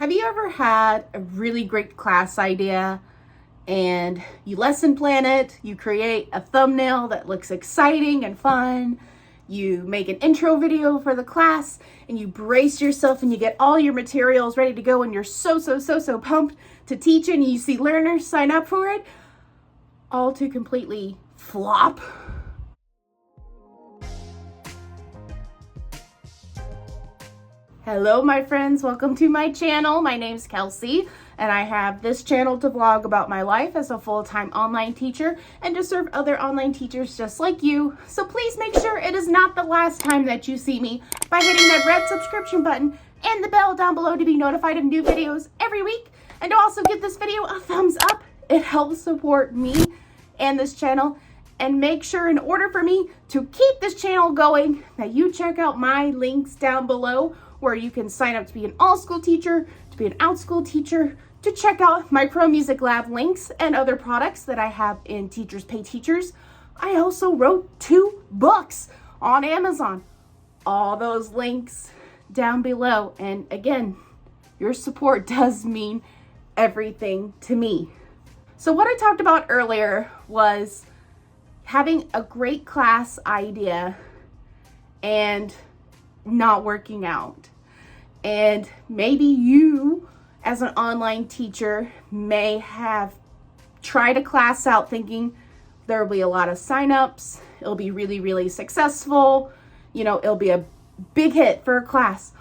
Have you ever had a really great class idea and you lesson plan it, you create a thumbnail that looks exciting and fun, you make an intro video for the class, and you brace yourself and you get all your materials ready to go and you're so pumped to teach it, and you see learners sign up for it, all to completely flop? Hello my friends, welcome to my channel. My name's Kelsey and I have this channel to vlog about my life as a full-time online teacher and to serve other online teachers just like you. So please make sure it is not the last time that you see me by hitting that red subscription button and the bell down below to be notified of new videos every week, and to also give this video a thumbs up. It helps support me and this channel. And make sure, in order for me to keep this channel going, that you check out my links down below where you can sign up to be an Allschool teacher, to be an Outschool teacher, to check out my Pro Music Lab links and other products that I have in Teachers Pay Teachers. I also wrote 2 books on Amazon. All those links down below. And again, your support does mean everything to me. So what I talked about earlier was having a great class idea and not working out. And maybe you, as an online teacher, may have tried a class out thinking there will be a lot of signups, it'll be really successful, it'll be a big hit for a class,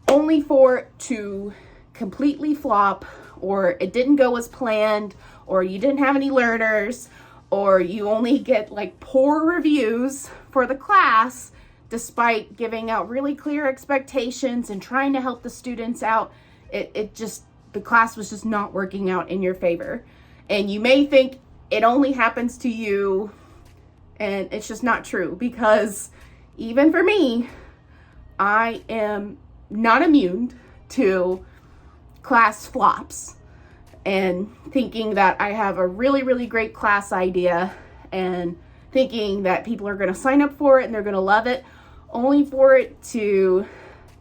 only for it to completely flop, or it didn't go as planned, or you didn't have any learners, or you only get like poor reviews for the class despite giving out really clear expectations and trying to help the students out. The class was just not working out in your favor. And you may think it only happens to you, and it's just not true, because even for me, I am not immune to class flops and thinking that I have a really great class idea and thinking that people are going to sign up for it and they're going to love it, only for it to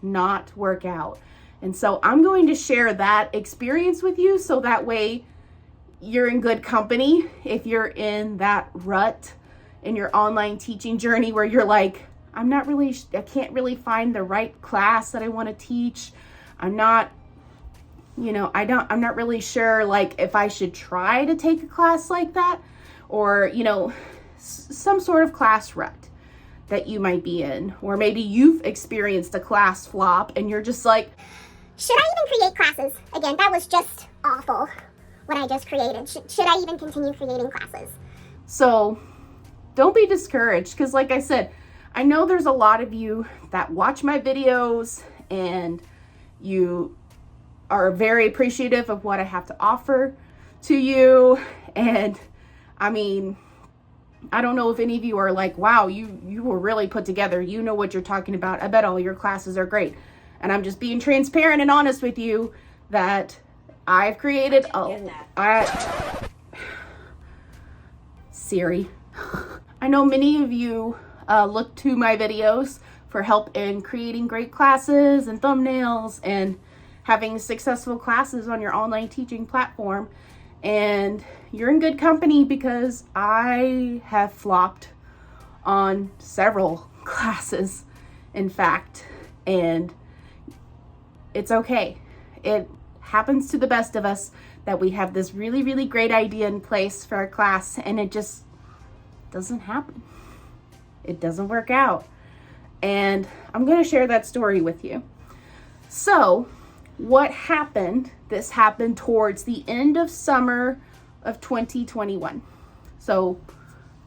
not work out. And so I'm going to share that experience with you so that way you're in good company if you're in that rut in your online teaching journey where you're like, I can't really find the right class that I want to teach. I'm not really sure like if I should try to take a class like that, or some sort of class rut that you might be in. Or maybe you've experienced a class flop and you're just like, should I even create classes again? That was just awful what I just created. Should I even continue creating classes? So don't be discouraged, because like I said, I know there's a lot of you that watch my videos and you are very appreciative of what I have to offer to you. And I mean, I don't know if any of you are like, wow, you were really put together. You know what you're talking about. I bet all your classes are great. And I'm just being transparent and honest with you that I've created Siri. I know many of you look to my videos for help in creating great classes and thumbnails and having successful classes on your online teaching platform. And you're in good company, because I have flopped on several classes, in fact, and it's okay. It happens to the best of us that we have this really great idea in place for our class and it just doesn't happen. It doesn't work out. And I'm going to share that story with you. So what happened? This happened towards the end of summer of 2021. So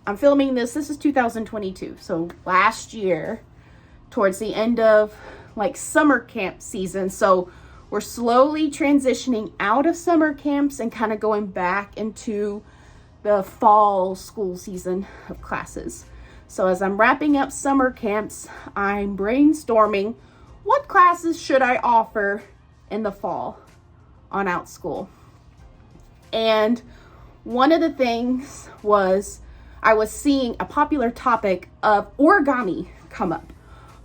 I'm filming this is 2022. So last year, towards the end of like summer camp season. So we're slowly transitioning out of summer camps and kind of going back into the fall school season of classes. So as I'm wrapping up summer camps, I'm brainstorming what classes should I offer in the fall on Outschool. And one of the things was I was seeing a popular topic of origami come up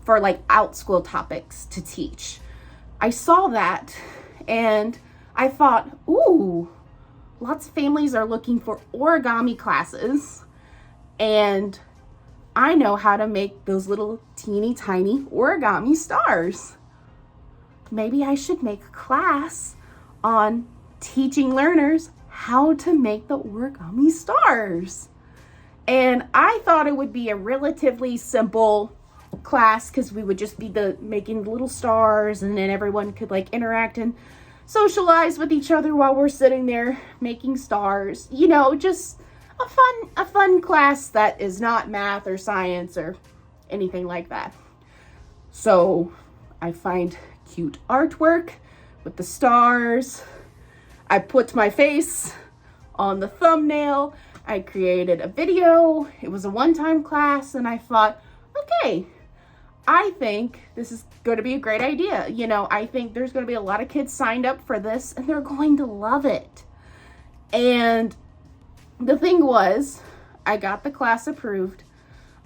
for like Outschool topics to teach. I saw that and I thought, ooh, lots of families are looking for origami classes, and I know how to make those little teeny tiny origami stars. Maybe I should make a class on teaching learners how to make the origami stars. And I thought it would be a relatively simple class because we would just be making little stars, and then everyone could like interact and socialize with each other while we're sitting there making stars. You know, just a fun class that is not math or science or anything like that. So I find cute artwork with the stars. I put my face on the thumbnail. I created a video. It was a one-time class, and I thought, okay, I think this is going to be a great idea. You know, I think there's going to be a lot of kids signed up for this, and they're going to love it. And the thing was, I got the class approved.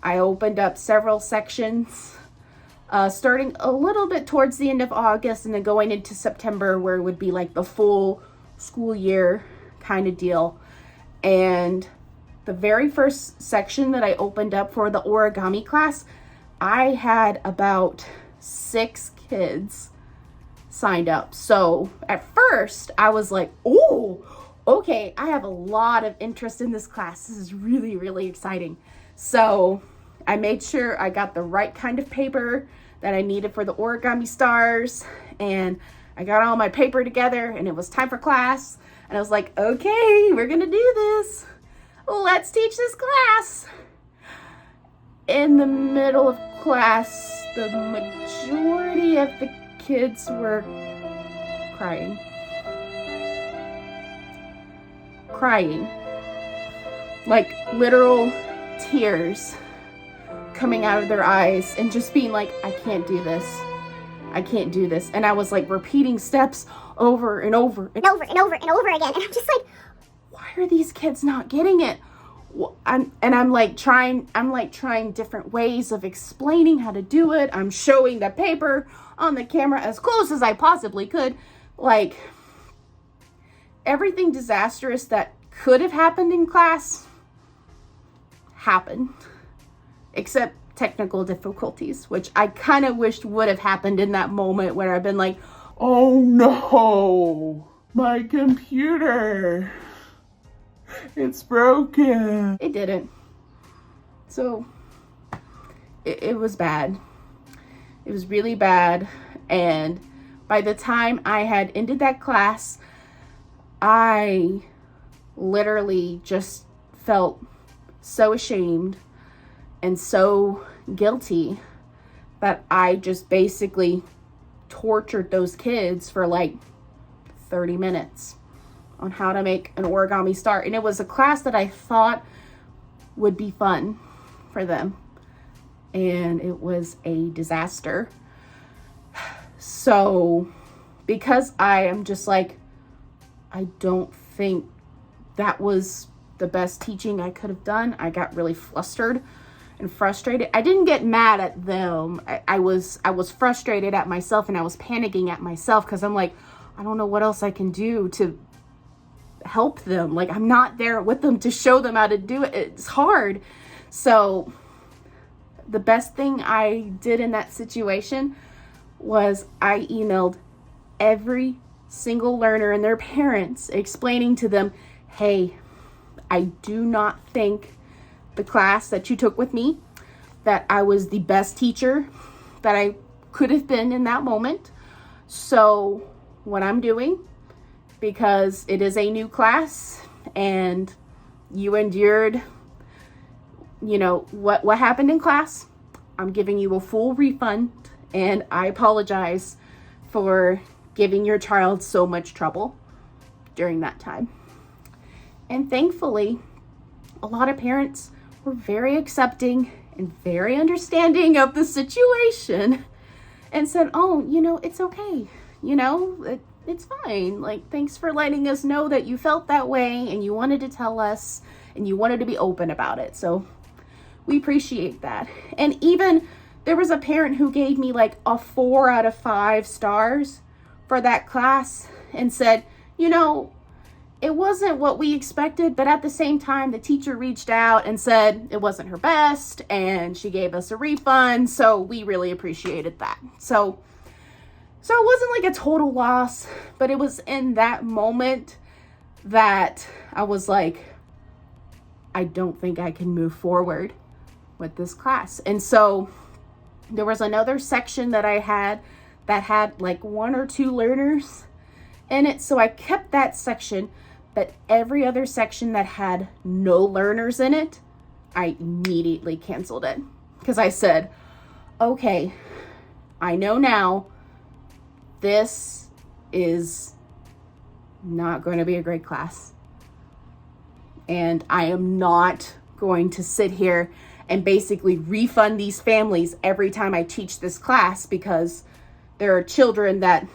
I opened up several sections, starting a little bit towards the end of August and then going into September, where it would be like the full school year kind of deal. And the very first section that I opened up for the origami class, I had about 6 kids signed up. So at first I was like, oh, okay, I have a lot of interest in this class. This is really, really exciting. So I made sure I got the right kind of paper that I needed for the origami stars, and I got all my paper together, and it was time for class. And I was like, okay, we're gonna do this. Let's teach this class. In the middle of class, the majority of the kids were crying. Like literal tears coming out of their eyes and just being like, I can't do this. I can't do this. And I was like repeating steps over and over and over and over and over again. And I'm just like, why are these kids not getting it? I'm trying different ways of explaining how to do it. I'm showing the paper on the camera as close as I possibly could. Like, everything disastrous that could have happened in class happened, except technical difficulties, which I kind of wished would have happened in that moment where I've been like, oh no, my computer, it's broken. It didn't. So it was bad. It was really bad. And by the time I had ended that class, I literally just felt so ashamed and so guilty that I just basically tortured those kids for like 30 minutes on how to make an origami star. And it was a class that I thought would be fun for them, and it was a disaster. So because I am just like, I don't think that was the best teaching I could have done, I got really flustered and frustrated. I didn't get mad at them. I was frustrated at myself, and I was panicking at myself because I'm like, I don't know what else I can do to help them. Like, I'm not there with them to show them how to do it. It's hard. So the best thing I did in that situation was I emailed every single learner and their parents, explaining to them, hey, I do not think the class that you took with me, that I was the best teacher that I could have been in that moment. So what I'm doing, because it is a new class and you endured, what happened in class, I'm giving you a full refund, and I apologize for giving your child so much trouble during that time. And thankfully, a lot of parents were very accepting and very understanding of the situation and said, oh, it's okay. It's fine. Like, thanks for letting us know that you felt that way and you wanted to tell us and you wanted to be open about it. So we appreciate that. And even there was a parent who gave me like a 4 out of 5 stars for that class and said, you know, it wasn't what we expected, but at the same time, the teacher reached out and said it wasn't her best and she gave us a refund. So we really appreciated that. So it wasn't like a total loss, but it was in that moment that I was like, I don't think I can move forward with this class. And so there was another section that I had that had like 1 or 2 learners in it. So I kept that section, but every other section that had no learners in it, I immediately canceled it because I said, okay, I know now this is not going to be a great class. And I am not going to sit here and basically refund these families every time I teach this class because there are children that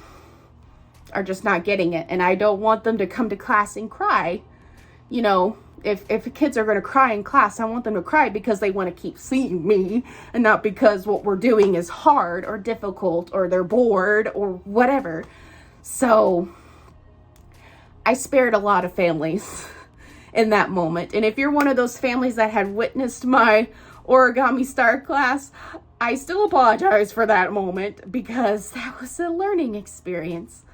are just not getting it. And I don't want them to come to class and cry. You know, if kids are going to cry in class, I want them to cry because they want to keep seeing me and not because what we're doing is hard or difficult or they're bored or whatever. So I spared a lot of families in that moment. And if you're one of those families that had witnessed my origami star class, I still apologize for that moment because that was a learning experience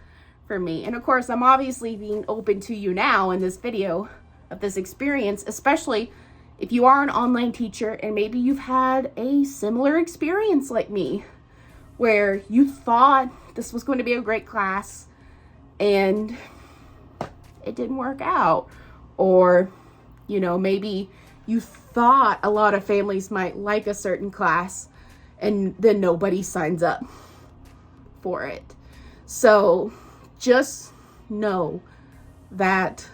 for me. And of course, I'm obviously being open to you now in this video of this experience, especially if you are an online teacher and maybe you've had a similar experience like me, where you thought this was going to be a great class and it didn't work out. Or, you know, maybe you thought a lot of families might like a certain class and then nobody signs up for it. So just know that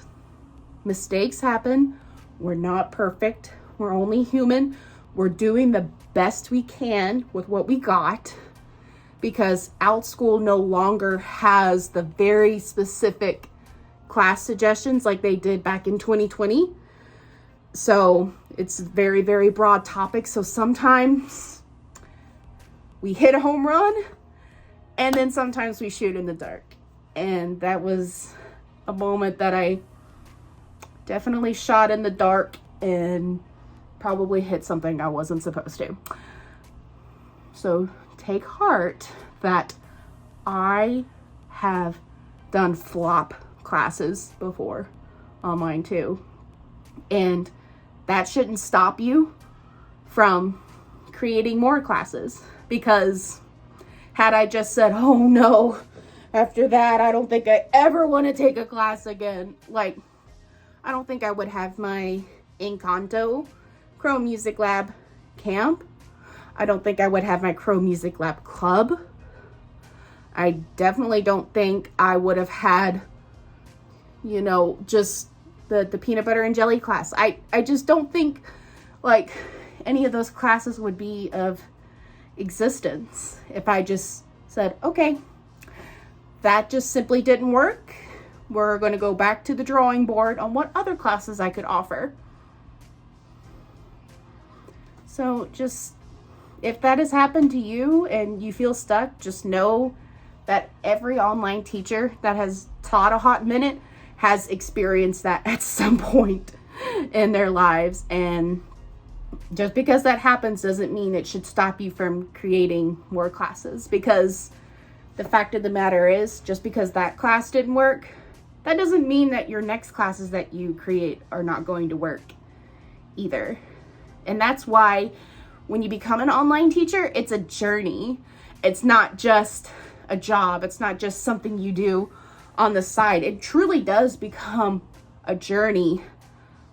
mistakes happen. We're not perfect. We're only human. We're doing the best we can with what we got because Outschool no longer has the very specific class suggestions like they did back in 2020. So it's very, very broad topic. So sometimes we hit a home run and then sometimes we shoot in the dark. And that was a moment that I definitely shot in the dark and probably hit something I wasn't supposed to. So take heart that I have done flop classes before online too. And that shouldn't stop you from creating more classes, because had I just said, oh no, after that, I don't think I ever want to take a class again. Like, I don't think I would have my Encanto Crow Music Lab camp. I don't think I would have my Crow Music Lab club. I definitely don't think I would have had, you know, just the peanut butter and jelly class. I just don't think like any of those classes would be of existence if I just said, okay, that just simply didn't work. We're going to go back to the drawing board on what other classes I could offer. So just, if that has happened to you and you feel stuck, just know that every online teacher that has taught a hot minute has experienced that at some point in their lives. And just because that happens doesn't mean it should stop you from creating more classes, because the fact of the matter is, just because that class didn't work, that doesn't mean that your next classes that you create are not going to work either. And that's why when you become an online teacher, it's a journey. It's not just a job. It's not just something you do on the side. It truly does become a journey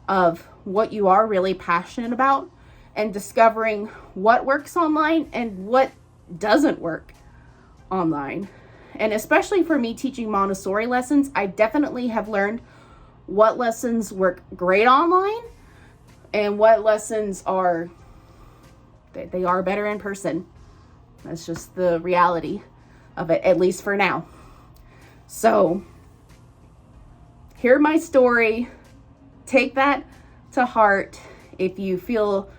of what you are really passionate about and discovering what works online and what doesn't work online. And especially for me teaching Montessori lessons, I definitely have learned what lessons work great online and what lessons are, they are better in person. That's just the reality of it, at least for now. So, hear my story. Take that to heart if you feel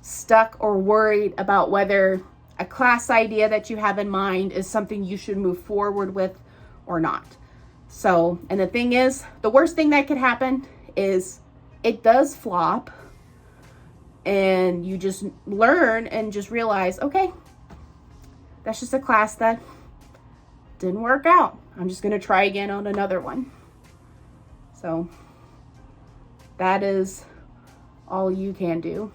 stuck or worried about whether a class idea that you have in mind is something you should move forward with or not. So, and the thing is, the worst thing that could happen is it does flop, and you just learn and just realize, okay, that's just a class that didn't work out. I'm just going to try again on another one. So that is all you can do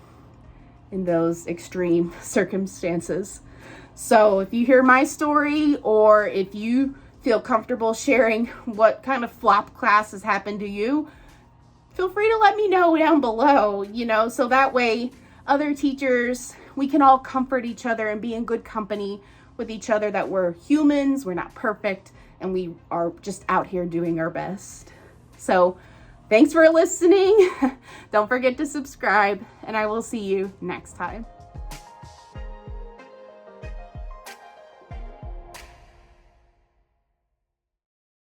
in those extreme circumstances. So if you hear my story, or if you feel comfortable sharing what kind of flop class has happened to you, feel free to let me know down below, so that way other teachers, we can all comfort each other and be in good company with each other, that we're humans, we're not perfect, and we are just out here doing our best. So thanks for listening. Don't forget to subscribe, and I will see you next time.